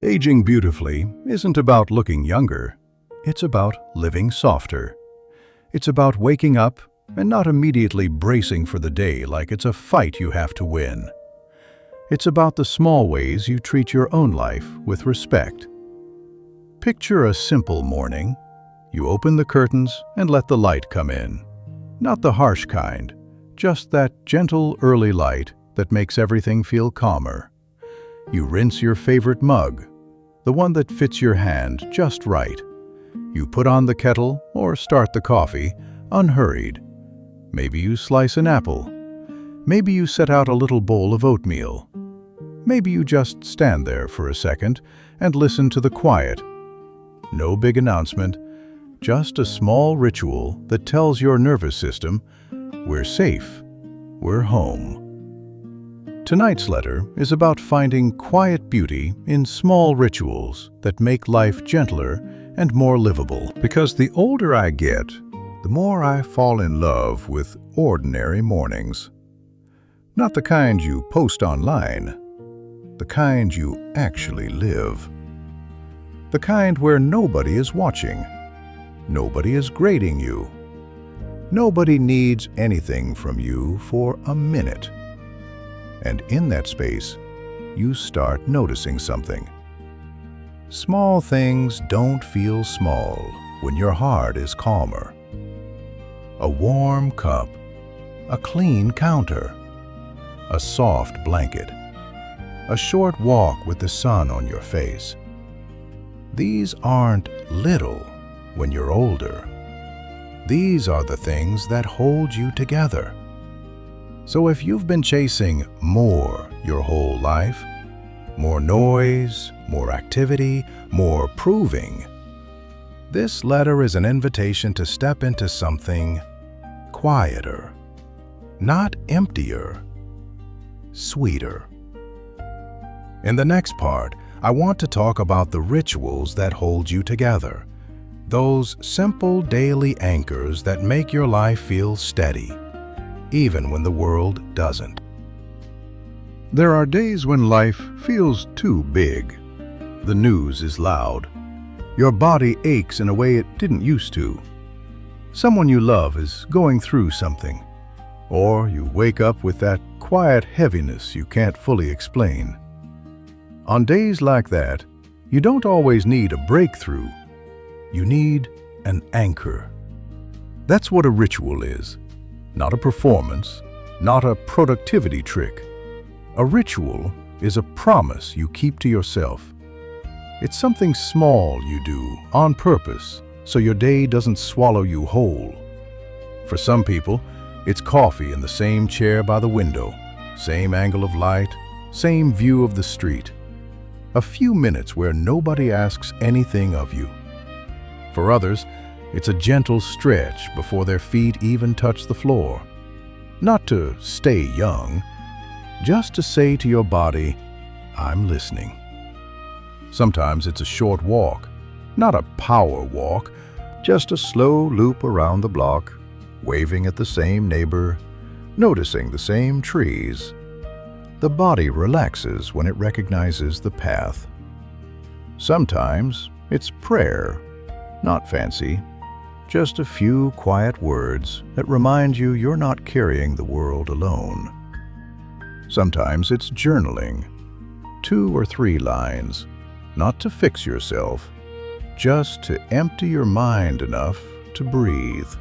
Aging beautifully isn't about looking younger. It's about living softer. It's about waking up and not immediately bracing for the day like it's a fight you have to win. It's about the small ways you treat your own life with respect. Picture a simple morning. You open the curtains and let the light come in. Not the harsh kind, just that gentle early light that makes everything feel calmer. You rinse your favorite mug, the one that fits your hand just right. You put on the kettle or start the coffee, unhurried. Maybe you slice an apple. Maybe you set out a little bowl of oatmeal. Maybe you just stand there for a second and listen to the quiet. No big announcement, just a small ritual that tells your nervous system, we're safe, we're home. Tonight's letter is about finding quiet beauty in small rituals that make life gentler and more livable. Because the older I get, the more I fall in love with ordinary mornings. Not the kind you post online, the kind you actually live. The kind where nobody is watching, nobody is grading you. Nobody needs anything from you for a minute. And in that space, you start noticing something. Small things don't feel small when your heart is calmer. A warm cup, a clean counter, a soft blanket, a short walk with the sun on your face. These aren't little when you're older. These are the things that hold you together. So if you've been chasing more your whole life, more noise, more activity, more proving, this letter is an invitation to step into something quieter, not emptier, sweeter. In the next part, I want to talk about the rituals that hold you together, those simple daily anchors that make your life feel steady, even when the world doesn't. There are days when life feels too big. The news is loud. Your body aches in a way it didn't used to. Someone you love is going through something. Or you wake up with that quiet heaviness you can't fully explain. On days like that, you don't always need a breakthrough. You need an anchor. That's what a ritual is. Not a performance, not a productivity trick. A ritual is a promise you keep to yourself. It's something small you do on purpose so your day doesn't swallow you whole. For some people, it's coffee in the same chair by the window, same angle of light, same view of the street. A few minutes where nobody asks anything of you. For others, it's a gentle stretch before their feet even touch the floor. Not to stay young, just to say to your body, I'm listening. Sometimes it's a short walk, not a power walk, just a slow loop around the block, waving at the same neighbor, noticing the same trees. The body relaxes when it recognizes the path. Sometimes it's prayer, not fancy, just a few quiet words that remind you you're not carrying the world alone. Sometimes it's journaling, 2 or 3 lines, not to fix yourself, just to empty your mind enough to breathe.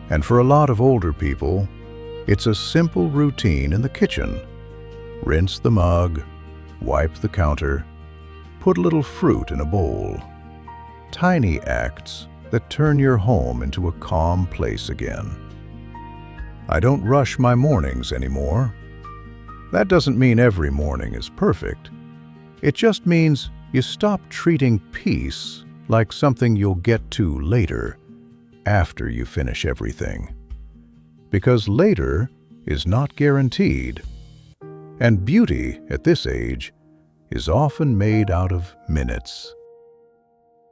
And for a lot of older people, it's a simple routine in the kitchen. Rinse the mug, wipe the counter, put a little fruit in a bowl. Tiny acts that turn your home into a calm place again. I don't rush my mornings anymore. That doesn't mean every morning is perfect. It just means you stop treating peace like something you'll get to later, after you finish everything. Because later is not guaranteed. And beauty at this age is often made out of minutes.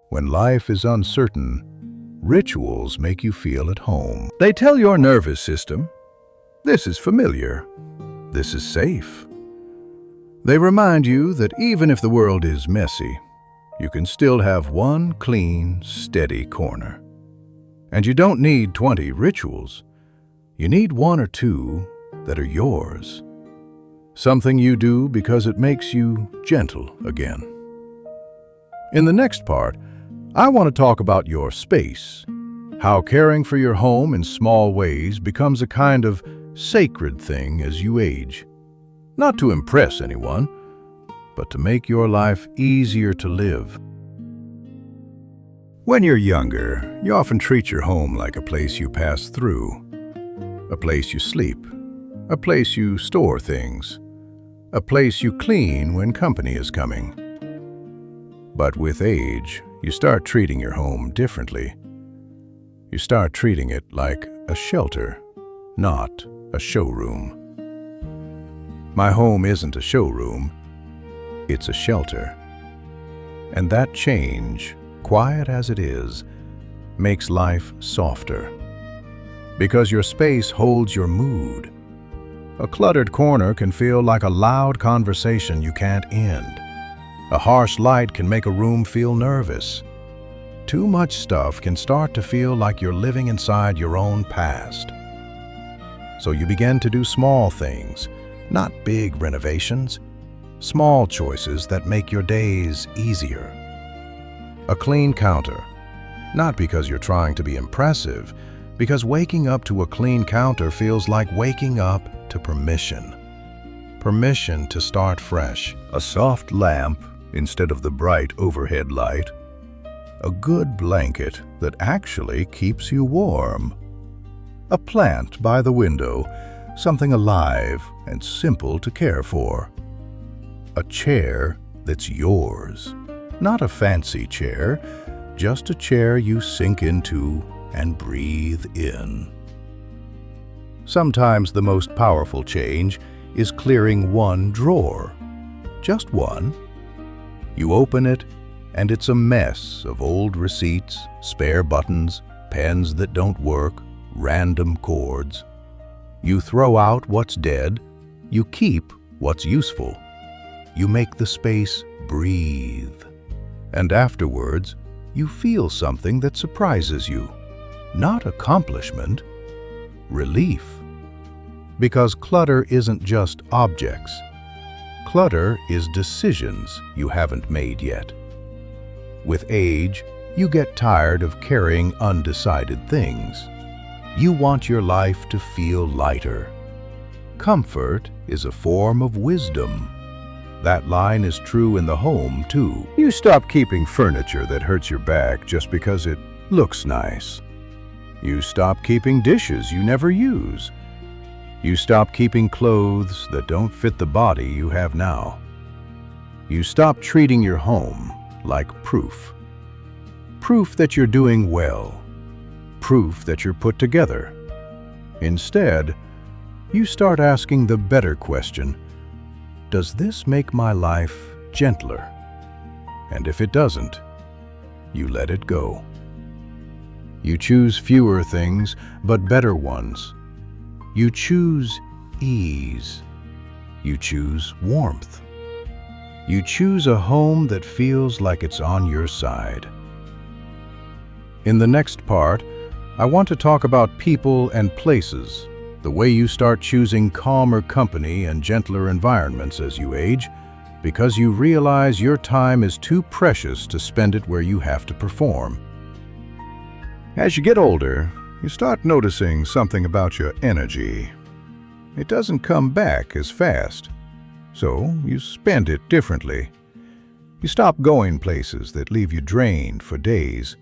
When life is uncertain, rituals make you feel at home. They tell your nervous system, this is familiar, this is safe. They remind you that even if the world is messy, you can still have one clean, steady corner. And you don't need 20 rituals. You need one or two that are yours. Something you do because it makes you gentle again. In the next part, I want to talk about your space, how caring for your home in small ways becomes a kind of sacred thing as you age. Not to impress anyone, but to make your life easier to live. When you're younger, you often treat your home like a place you pass through, a place you sleep, a place you store things, a place you clean when company is coming. But with age, you start treating your home differently. You start treating it like a shelter, not a showroom. My home isn't a showroom, it's a shelter. And that change, quiet as it is, makes life softer. Because your space holds your mood. A cluttered corner can feel like a loud conversation you can't end. A harsh light can make a room feel nervous. Too much stuff can start to feel like you're living inside your own past. So you begin to do small things, not big renovations, small choices that make your days easier. A clean counter, not because you're trying to be impressive, because waking up to a clean counter feels like waking up to permission. Permission to start fresh. A soft lamp instead of the bright overhead light. A good blanket that actually keeps you warm. A plant by the window, something alive and simple to care for. A chair that's yours. Not a fancy chair, just a chair you sink into and breathe in. Sometimes the most powerful change is clearing one drawer. Just one. You open it, and it's a mess of old receipts, spare buttons, pens that don't work, random cords. You throw out what's dead, you keep what's useful. You make the space breathe. And afterwards, you feel something that surprises you. Not accomplishment, relief. Because clutter isn't just objects. Clutter is decisions you haven't made yet. With age, you get tired of carrying undecided things. You want your life to feel lighter. Comfort is a form of wisdom. That line is true in the home, too. You stop keeping furniture that hurts your back just because it looks nice. You stop keeping dishes you never use. You stop keeping clothes that don't fit the body you have now. You stop treating your home like proof. Proof that you're doing well. Proof that you're put together. Instead, you start asking the better question, does this make my life gentler? And if it doesn't, you let it go. You choose fewer things, but better ones. You choose ease. You choose warmth. You choose a home that feels like it's on your side. In the next part, I want to talk about people and places, the way you start choosing calmer company and gentler environments as you age, because you realize your time is too precious to spend it where you have to perform. As you get older, you start noticing something about your energy. It doesn't come back as fast, so you spend it differently. You stop going places that leave you drained for days.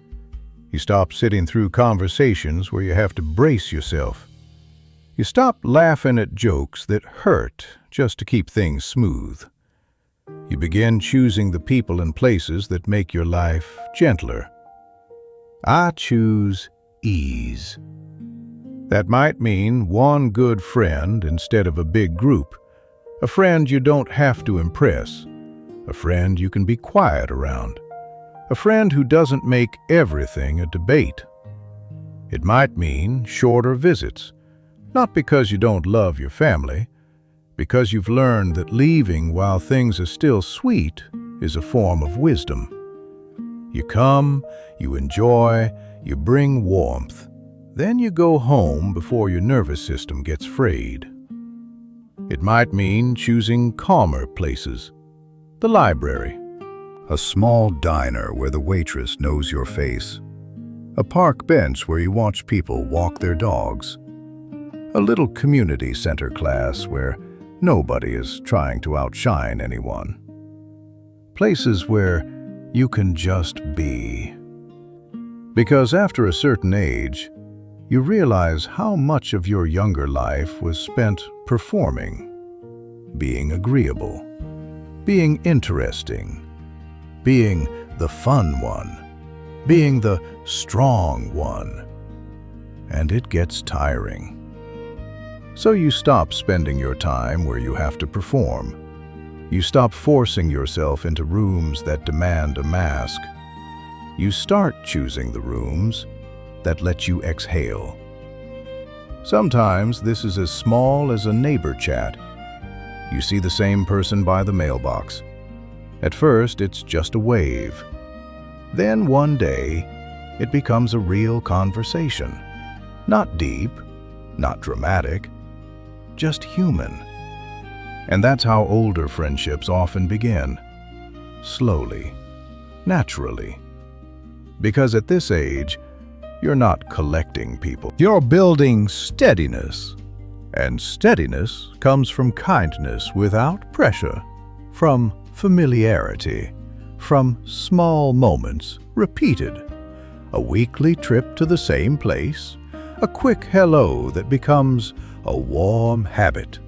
You stop sitting through conversations where you have to brace yourself. You stop laughing at jokes that hurt just to keep things smooth. You begin choosing the people and places that make your life gentler. I choose ease. That might mean one good friend instead of a big group. A friend you don't have to impress. A friend you can be quiet around. A friend who doesn't make everything a debate. It might mean shorter visits, not because you don't love your family, because you've learned that leaving while things are still sweet is a form of wisdom. You come, you enjoy, you bring warmth. Then you go home before your nervous system gets frayed. It might mean choosing calmer places. The library. A small diner where the waitress knows your face. A park bench where you watch people walk their dogs. A little community center class where nobody is trying to outshine anyone. Places where you can just be. Because after a certain age, you realize how much of your younger life was spent performing, being agreeable, being interesting, being the fun one, being the strong one. And it gets tiring. So you stop spending your time where you have to perform. You stop forcing yourself into rooms that demand a mask. You start choosing the rooms that let you exhale. Sometimes this is as small as a neighbor chat. You see the same person by the mailbox. At first, it's just a wave. Then one day, it becomes a real conversation. Not deep, not dramatic, just human. And that's how older friendships often begin. Slowly, naturally. Because at this age, you're not collecting people. You're building steadiness. And steadiness comes from kindness without pressure, from familiarity, from small moments repeated. A weekly trip to the same place, a quick hello that becomes a warm habit.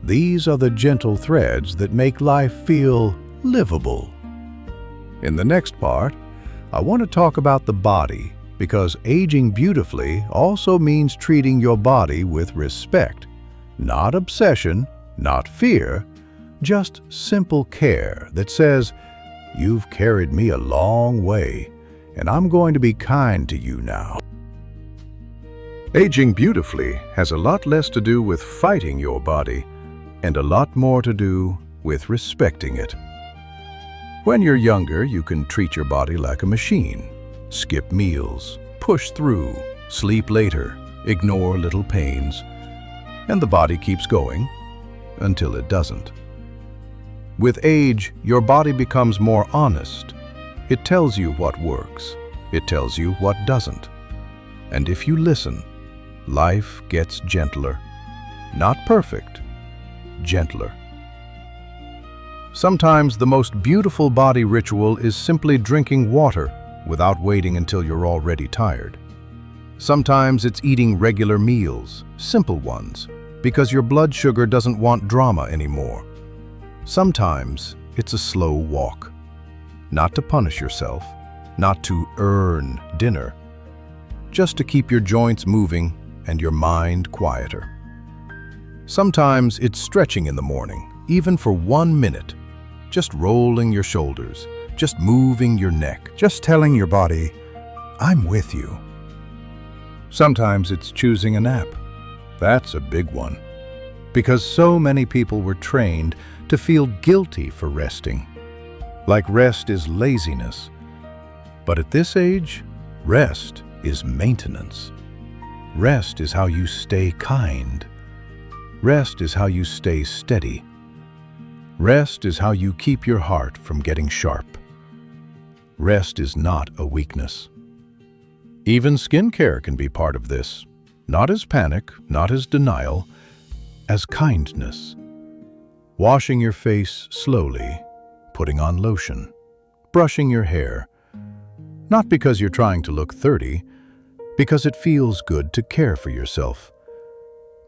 These are the gentle threads that make life feel livable. In the next part, I want to talk about the body, because aging beautifully also means treating your body with respect. Not obsession, not fear, just simple care that says, "You've carried me a long way, and I'm going to be kind to you now." Aging beautifully has a lot less to do with fighting your body and a lot more to do with respecting it. When you're younger, you can treat your body like a machine. Skip meals, push through, sleep later, ignore little pains, and the body keeps going until it doesn't. With age, your body becomes more honest. It tells you what works. It tells you what doesn't. And if you listen, life gets gentler. Not perfect, gentler. Sometimes the most beautiful body ritual is simply drinking water without waiting until you're already tired. Sometimes it's eating regular meals, simple ones, because your blood sugar doesn't want drama anymore. Sometimes it's a slow walk. Not to punish yourself, not to earn dinner, just to keep your joints moving and your mind quieter. Sometimes it's stretching in the morning, even for 1 minute, just rolling your shoulders, just moving your neck, just telling your body, "I'm with you." Sometimes it's choosing a nap. That's a big one, because so many people were trained to feel guilty for resting, like rest is laziness. But at this age, rest is maintenance. Rest is how you stay kind. Rest is how you stay steady. Rest is how you keep your heart from getting sharp. Rest is not a weakness. Even skincare can be part of this, not as panic, not as denial, as kindness. Washing your face slowly, putting on lotion, brushing your hair, not because you're trying to look 30, because it feels good to care for yourself.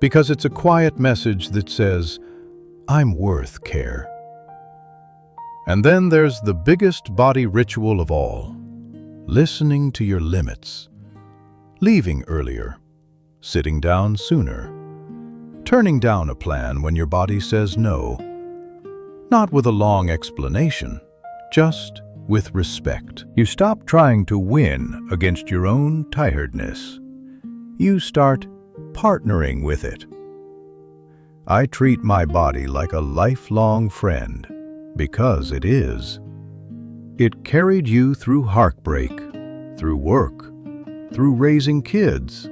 Because it's a quiet message that says, "I'm worth care." And then there's the biggest body ritual of all, listening to your limits, leaving earlier, sitting down sooner, turning down a plan when your body says no, not with a long explanation, just with respect. You stop trying to win against your own tiredness. You start partnering with it. I treat my body like a lifelong friend, because it is. It carried you through heartbreak, through work, through raising kids,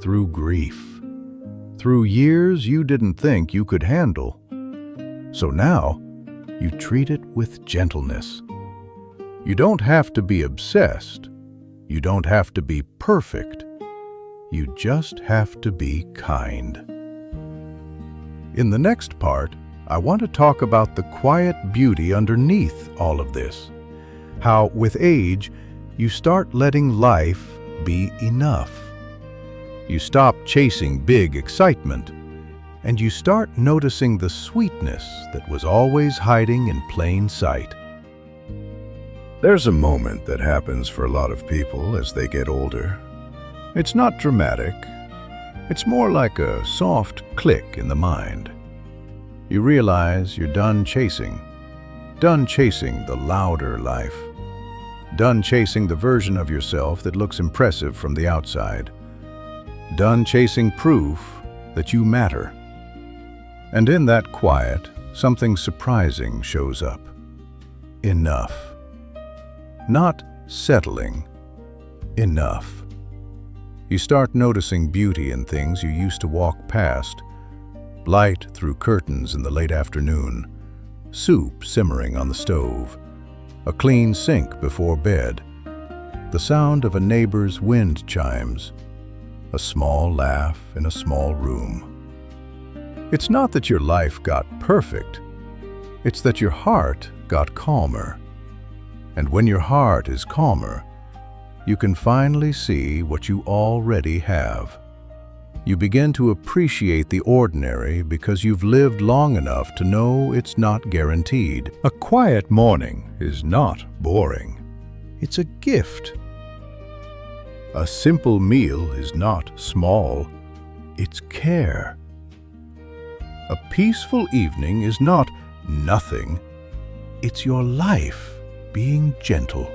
through grief, through years you didn't think you could handle. So now, you treat it with gentleness. You don't have to be obsessed. You don't have to be perfect. You just have to be kind. In the next part, I want to talk about the quiet beauty underneath all of this. How, with age, you start letting life be enough. You stop chasing big excitement, and you start noticing the sweetness that was always hiding in plain sight. There's a moment that happens for a lot of people as they get older. It's not dramatic. It's more like a soft click in the mind. You realize you're done chasing the louder life, done chasing the version of yourself that looks impressive from the outside, done chasing proof that you matter. And in that quiet, something surprising shows up. Enough. Not settling. Enough. You start noticing beauty in things you used to walk past. Light through curtains in the late afternoon, soup simmering on the stove, a clean sink before bed, the sound of a neighbor's wind chimes, a small laugh in a small room. It's not that your life got perfect, it's that your heart got calmer. And when your heart is calmer, you can finally see what you already have. You begin to appreciate the ordinary because you've lived long enough to know it's not guaranteed. A quiet morning is not boring. It's a gift. A simple meal is not small. It's care. A peaceful evening is not nothing. It's your life being gentle.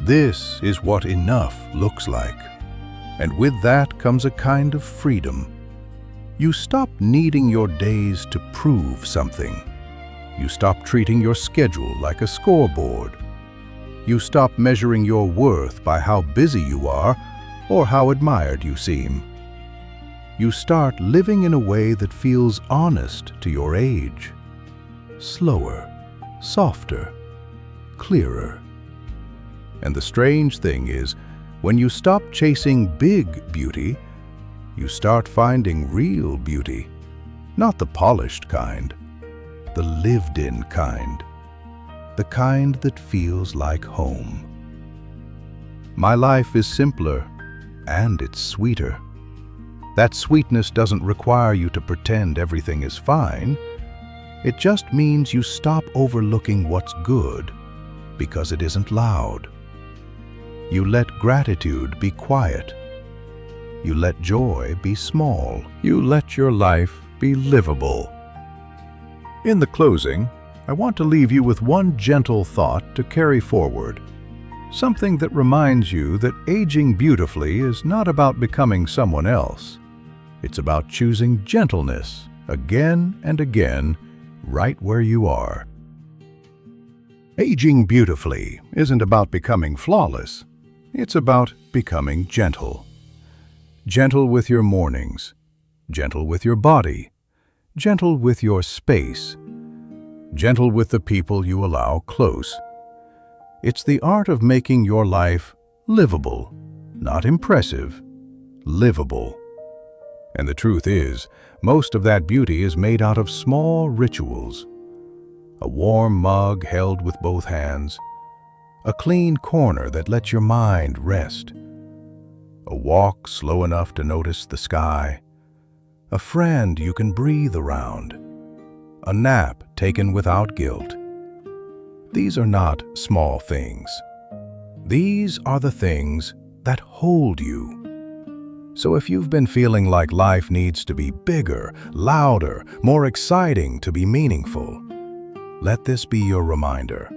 This is what enough looks like. And with that comes a kind of freedom. You stop needing your days to prove something. You stop treating your schedule like a scoreboard. You stop measuring your worth by how busy you are or how admired you seem. You start living in a way that feels honest to your age. Slower, softer, clearer. And the strange thing is, when you stop chasing big beauty, you start finding real beauty. Not the polished kind, the lived-in kind. The kind that feels like home. My life is simpler, and it's sweeter. That sweetness doesn't require you to pretend everything is fine. It just means you stop overlooking what's good, because it isn't loud. You let gratitude be quiet. You let joy be small. You let your life be livable. In the closing, I want to leave you with one gentle thought to carry forward. Something that reminds you that aging beautifully is not about becoming someone else. It's about choosing gentleness again and again, right where you are. Aging beautifully isn't about becoming flawless. It's about becoming gentle. Gentle with your mornings, gentle with your body, gentle with your space, gentle with the people you allow close. It's the art of making your life livable, not impressive, livable. And the truth is, most of that beauty is made out of small rituals. A warm mug held with both hands, a clean corner that lets your mind rest, a walk slow enough to notice the sky, a friend you can breathe around, a nap taken without guilt. These are not small things. These are the things that hold you. So if you've been feeling like life needs to be bigger, louder, more exciting to be meaningful, let this be your reminder.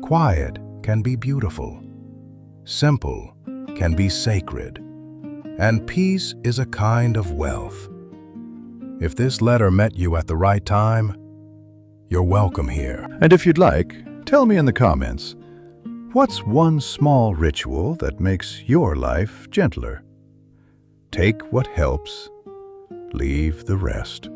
Quiet can be beautiful. Simple can be sacred. And peace is a kind of wealth. If this letter met you at the right time, you're welcome here. And if you'd like, tell me in the comments, what's one small ritual that makes your life gentler? Take what helps, leave the rest.